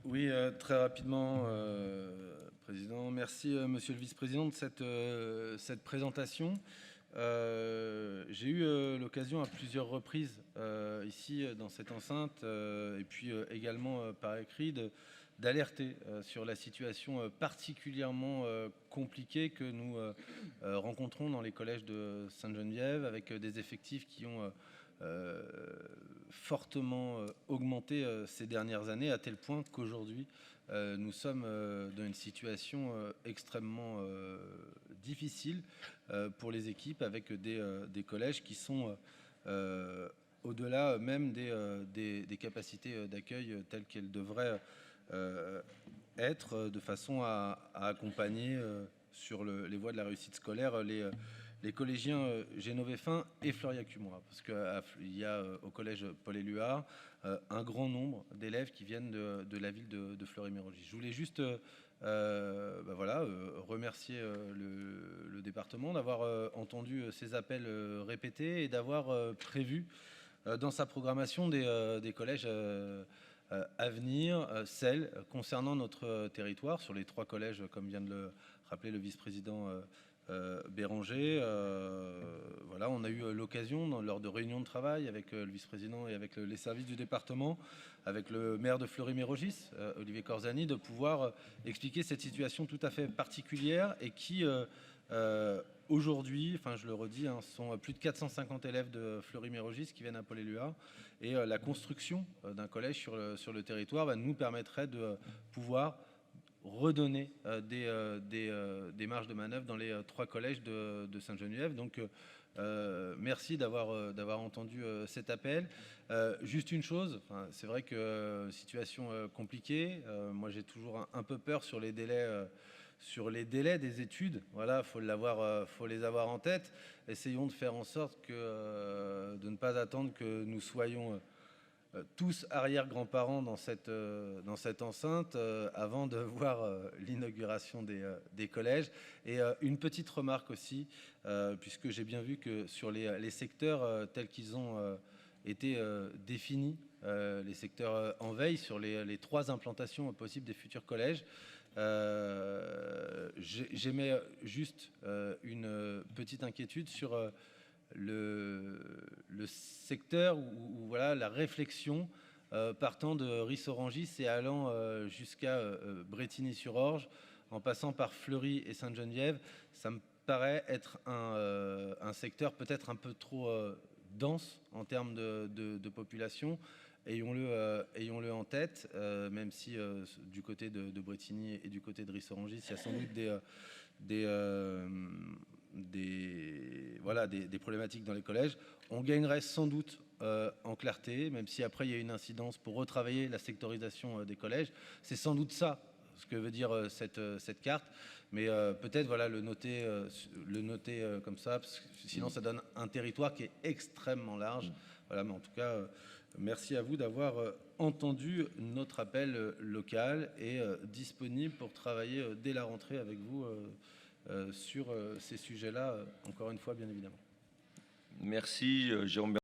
Oui, très rapidement, Président. Merci, Monsieur le Vice-président, de cette présentation. J'ai eu l'occasion à plusieurs reprises, ici, dans cette enceinte, et puis également par écrit, d'alerter sur la situation particulièrement compliquée que nous rencontrons dans les collèges de Sainte-Geneviève, avec des effectifs qui ont fortement augmenté ces dernières années, à tel point qu'aujourd'hui, nous sommes dans une situation extrêmement difficile pour les équipes, avec des collèges qui sont au-delà même des capacités d'accueil telles qu'elles devraient être, de façon à accompagner sur les voies de la réussite scolaire les collégiens Génovéfin et Fleuriac-Cumois, parce qu'il y a au collège Paul-Éluard un grand nombre d'élèves qui viennent de la ville de Fleury-Mérogis. Je voulais juste remercier le département d'avoir entendu ces appels répétés et d'avoir prévu dans sa programmation des collèges à venir, celles concernant notre territoire, sur les 3 collèges, comme vient de le rappeler le vice-président Béranger. Voilà, on a eu l'occasion, lors de réunions de travail avec le vice-président et avec les services du département, avec le maire de Fleury-Mérogis, Olivier Corzani, de pouvoir expliquer cette situation tout à fait particulière et qui, aujourd'hui, enfin je le redis, sont plus de 450 élèves de Fleury-Mérogis qui viennent à Paul-Éluard, et la construction d'un collège sur le territoire nous permettrait de pouvoir redonner des marges de manœuvre dans les 3 collèges de Sainte-Geneviève. Donc merci d'avoir entendu cet appel. Juste une chose, c'est vrai que situation compliquée, moi j'ai toujours un peu peur sur les délais des études. Voilà, faut les avoir en tête. Essayons de faire en sorte de ne pas attendre que nous soyons tous arrière-grands-parents dans cette enceinte avant de voir l'inauguration des collèges. Et une petite remarque aussi, puisque j'ai bien vu que sur les secteurs tels qu'ils ont été définis, les secteurs en veille sur les 3 implantations possibles des futurs collèges, j'émets juste une petite inquiétude sur le secteur où voilà, la réflexion partant de Ris-Orangis et allant jusqu'à Brétigny-sur-Orge, en passant par Fleury et Sainte-Geneviève. Ça me paraît être un secteur peut-être un peu trop dense en termes de population. Ayons-le en tête, même si du côté de Brétigny et du côté de Ris-Orangis, il y a sans doute des problématiques dans les collèges. On gagnerait sans doute en clarté, même si après il y a une incidence pour retravailler la sectorisation des collèges. C'est sans doute ça ce que veut dire cette carte, mais peut-être voilà, le noter comme ça, parce que sinon ça donne un territoire qui est extrêmement large. Voilà, mais en tout cas, merci à vous d'avoir entendu notre appel local et disponible pour travailler dès la rentrée avec vous sur ces sujets-là, encore une fois, bien évidemment. Merci, Jérôme.